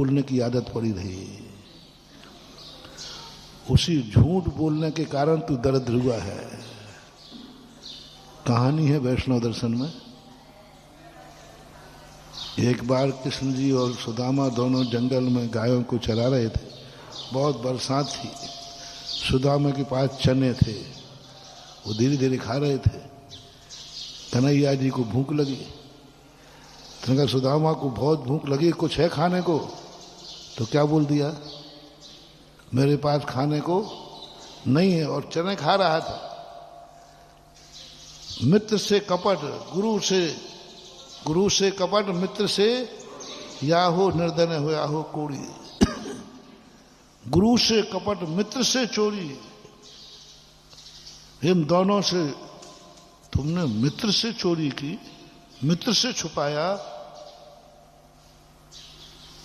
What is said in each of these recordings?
बोलने की आदत पड़ी रही। उसी झूठ बोलने के कारण तू दरिद्र हुआ है। कहानी है वैष्णव दर्शन में। एक बार कृष्ण जी और सुदामा दोनों जंगल में गायों को चरा रहे थे। बहुत बरसात थी। सुदामा के पास चने थे, वो धीरे धीरे खा रहे थे। कन्हैया जी को भूख लगी। तो कहा सुदामा को बहुत भूख लगी, कुछ है खाने को? तो क्या बोल दिया, मेरे पास खाने को नहीं है, और चने खा रहा था। मित्र से कपट, गुरु से कपट, मित्र से या हो निर्धन हो या हो कोड़ी। गुरु से कपट, मित्र से चोरी। इन दोनों से तुमने मित्र से चोरी की, मित्र से छुपाया।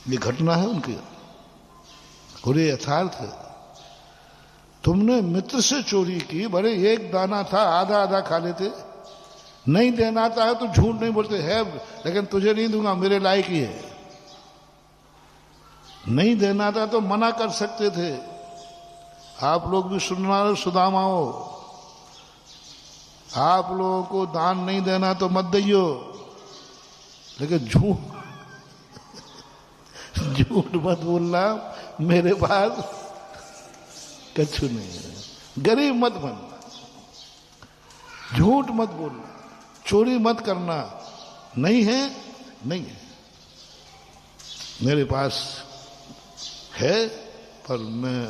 ये घटना है उनकी और ये यथार्थ है। तुमने मित्र से चोरी की। बड़े एक दाना था, आधा आधा खा लेते। नहीं देना आता है तो झूठ नहीं बोलते, है लेकिन तुझे नहीं दूंगा, मेरे लायक ही है। नहीं देना था तो मना कर सकते थे। आप लोग भी सुनना, सुदामाओ, आप लोगों को दान नहीं देना तो मत दियो, लेकिन झूठ मत बोलना, मेरे पास कछु नहीं है। गरीब मत बनना, झूठ मत बोलना, चोरी मत करना। नहीं है, नहीं है, मेरे पास है पर मैं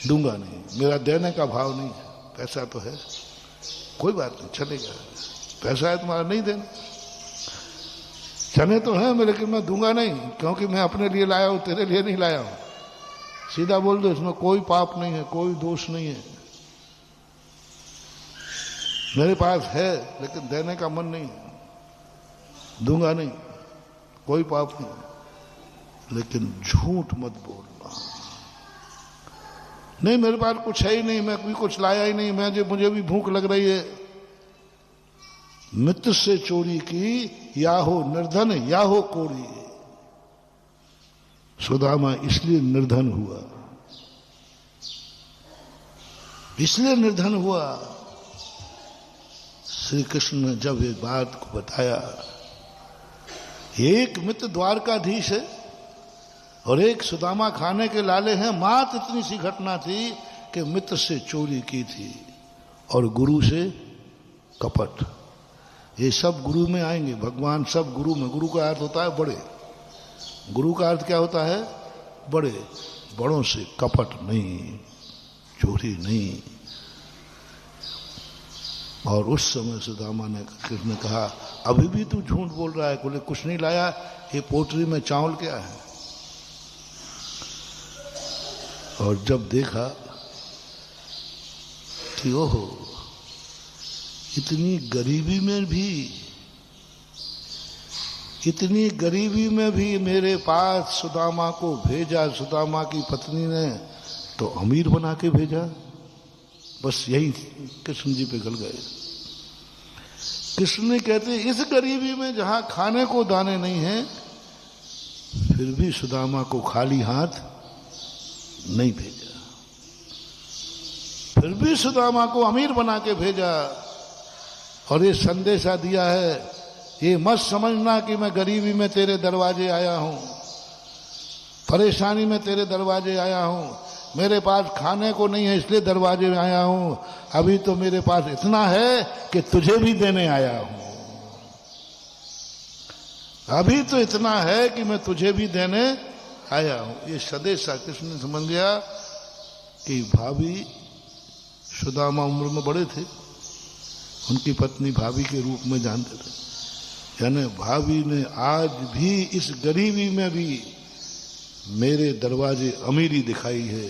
दूंगा नहीं, मेरा देने का भाव नहीं है। पैसा तो है, कोई बात नहीं, चलेगा। पैसा है तुम्हारा, नहीं देना। चने तो हैं लेकिन मैं दूंगा नहीं, क्योंकि मैं अपने लिए लाया हूं, तेरे लिए नहीं लाया हूं। सीधा बोल दो, इसमें कोई पाप नहीं है, कोई दोष नहीं है। मेरे पास है लेकिन देने का मन नहीं है, दूंगा नहीं, कोई पाप नहीं। लेकिन झूठ मत बोलना। नहीं, मेरे पास कुछ है ही नहीं, मैं कोई कुछ लाया ही नहीं, मुझे भी भूख लग रही है। मित्र से चोरी की, या हो निर्धन या हो कोड़ी। सुदामा इसलिए निर्धन हुआ, इसलिए निर्धन हुआ। श्री कृष्ण ने जब ये बात को बताया, एक मित्र द्वारकाधीश है और एक सुदामा खाने के लाले हैं। मात्र इतनी सी घटना थी कि मित्र से चोरी की थी और गुरु से कपट। ये सब गुरु में आएंगे, भगवान सब गुरु में। गुरु का अर्थ होता है बड़े। गुरु का अर्थ क्या होता है? बड़े। बड़ों से कपट नहीं, चोरी नहीं। और उस समय सुदामा ने कृष्ण ने कहा, अभी भी तू झूठ बोल रहा है? बोले कुछ नहीं लाया, ये पोटली में चावल क्या है? और जब देखा कि ओहो, इतनी गरीबी में भी मेरे पास सुदामा को भेजा, सुदामा की पत्नी ने तो अमीर बना के भेजा। बस यही कृष्ण जी पे गल गए। कृष्ण कहते इस गरीबी में जहां खाने को दाने नहीं है, फिर भी सुदामा को खाली हाथ नहीं भेजा, फिर भी सुदामा को अमीर बना के भेजा। और ये संदेशा दिया है, ये मत समझना कि मैं गरीबी में तेरे दरवाजे आया हूं, परेशानी में तेरे दरवाजे आया हूं, मेरे पास खाने को नहीं है इसलिए दरवाजे में आया हूं। अभी तो मेरे पास इतना है कि तुझे भी देने आया हूं। अभी तो इतना है कि मैं तुझे भी देने आया हूं। ये संदेशा कृष्ण ने समझ गया कि भाभी सुदामा उम्र में बड़े थे, उनकी पत्नी भाभी के रूप में जानते थे। यानी भाभी ने आज भी इस गरीबी में भी मेरे दरवाजे अमीरी दिखाई है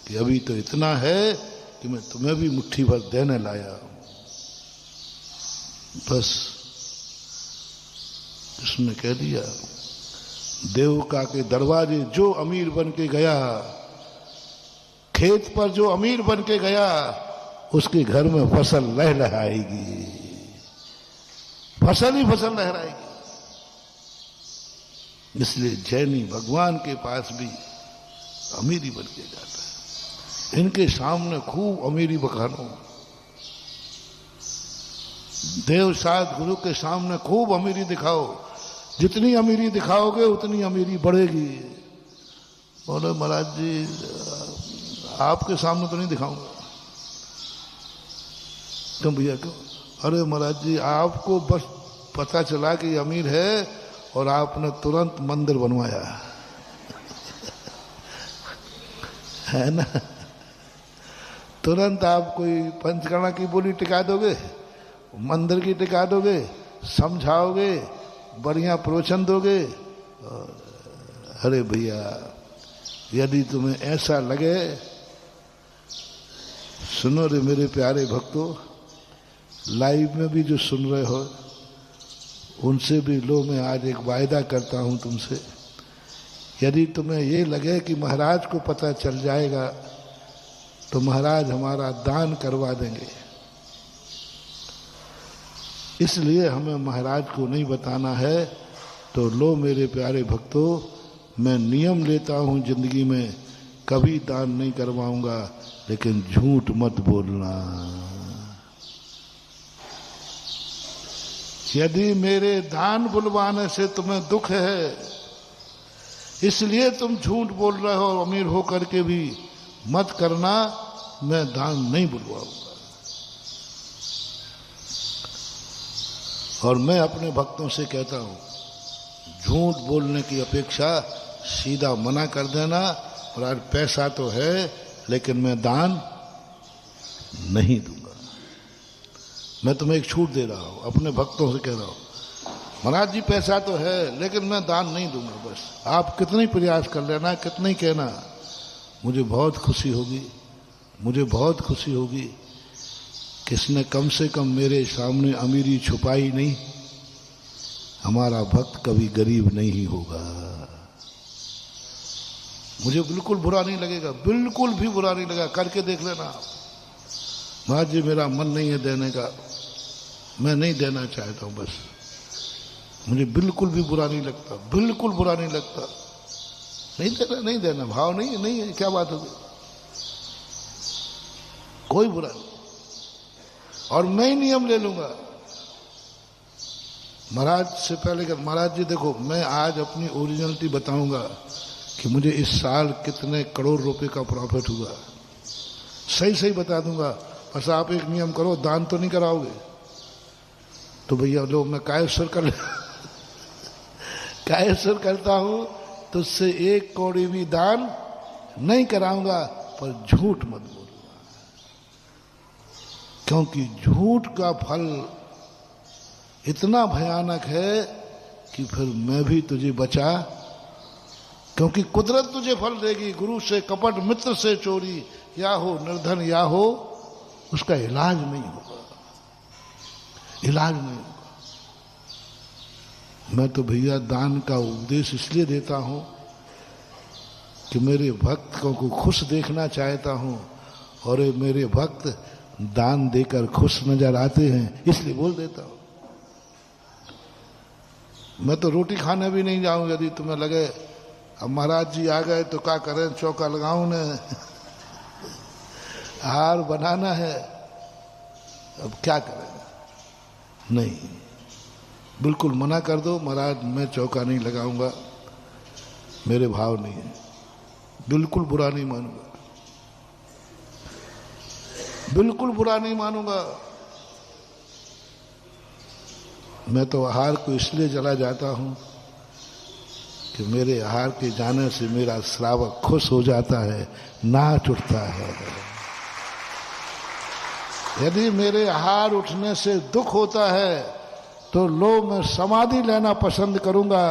कि अभी तो इतना है कि मैं तुम्हें भी मुट्ठी भर देने लाया हूं। बस उसने कह दिया, देवका के दरवाजे जो अमीर बन के गया, खेत पर जो अमीर बन के गया, उसके घर में फसल लहराएगी, फसल ही फसल लहराएगी। इसलिए जैनी भगवान के पास भी अमीरी बन के जाता है। इनके सामने खूब अमीरी बखानो, देव साध गुरु के सामने खूब अमीरी दिखाओ, जितनी अमीरी दिखाओगे उतनी अमीरी बढ़ेगी। बोले महाराज जी आपके सामने तो नहीं दिखाऊंगा। क्यों भैया क्यों? अरे महाराज जी आपको बस पता चला कि अमीर है और आपने तुरंत मंदिर बनवाया है ना, तुरंत आप कोई पंचकर्णा की बोली टिका दोगे, मंदिर की टिका दोगे, समझाओगे, बढ़िया प्रवचन दोगे। अरे भैया यदि तुम्हें ऐसा लगे, सुनो रे मेरे प्यारे भक्तों, लाइव में भी जो सुन रहे हो उनसे भी लो, मैं आज एक वायदा करता हूं तुमसे, यदि तुम्हें ये लगे कि महाराज को पता चल जाएगा तो महाराज हमारा दान करवा देंगे। इसलिए हमें महाराज को नहीं बताना है। तो लो मेरे प्यारे भक्तों, मैं नियम लेता हूं जिंदगी में, कभी दान नहीं करवाऊंगा, लेकिन झूठ मत बोलना। यदि मेरे दान बुलवाने से तुम्हें दुख है, इसलिए तुम झूठ बोल रहे हो, अमीर हो करके भी मत करना, मैं दान नहीं बुलवाऊंगा। और मैं अपने भक्तों से कहता हूं, झूठ बोलने की अपेक्षा सीधा मना कर देना। और आज पैसा तो है लेकिन मैं दान नहीं दूंगा। मैं तुम्हें एक छूट दे रहा हूं, अपने भक्तों से कह रहा हूं, महाराज जी पैसा तो है लेकिन मैं दान नहीं दूंगा। बस आप कितने प्रयास कर लेना, कितने ही कहना, मुझे बहुत खुशी होगी, मुझे बहुत खुशी होगी। किसने कम से कम मेरे सामने अमीरी छुपाई नहीं। हमारा भक्त कभी गरीब नहीं होगा। मुझे बिल्कुल बुरा नहीं लगेगा, बिल्कुल भी बुरा नहीं लगेगा। करके देख लेना आप। महाराज जी मेरा मन नहीं है देने का, मैं नहीं देना चाहता हूं, बस मुझे बिल्कुल भी बुरा नहीं लगता, बिल्कुल बुरा नहीं लगता। नहीं देना, नहीं देना, भाव नहीं, नहीं है, क्या बात होगी, कोई बुरा नहीं। और मैं ही नियम ले लूंगा महाराज से पहले कि महाराज जी देखो, मैं आज अपनी ओरिजिनलिटी बताऊंगा कि मुझे इस साल कितने करोड़ रुपए का प्रॉफिट हुआ, सही सही बता दूंगा। बस आप एक नियम करो, दान तो नहीं कराओगे। तो भैया लो मैं कायेश्वर कर कायेश्वर करता हूं, तो उससे एक कौड़ी भी दान नहीं कराऊंगा, पर झूठ मत बोलूंगा, क्योंकि झूठ का फल इतना भयानक है कि फिर मैं भी तुझे बचा, क्योंकि कुदरत तुझे फल देगी। गुरु से कपट, मित्र से चोरी, या हो निर्धन या हो, उसका इलाज नहीं होगा, इलाज नहीं होगा। मैं तो भैया दान का उपदेश इसलिए देता हूं कि मेरे भक्त को खुश देखना चाहता हूं, और मेरे भक्त दान देकर खुश नजर आते हैं, इसलिए बोल देता हूं। मैं तो रोटी खाने भी नहीं जाऊं यदि तुम्हें लगे अब महाराज जी आ गए तो क्या करें, चौका लगाऊं ने, हार बनाना है, अब क्या करें। नहीं, बिल्कुल मना कर दो, महाराज मैं चौका नहीं लगाऊंगा, मेरे भाव नहीं है, बिल्कुल बुरा नहीं मानूंगा, बिल्कुल बुरा नहीं मानूंगा। मैं तो आहार को इसलिए चला जाता हूं कि मेरे आहार के जाने से मेरा श्रावक खुश हो जाता है, नाच उठता है। यदि मेरे आहार उठने से दुख होता है तो लो मैं समाधि लेना पसंद करूंगा,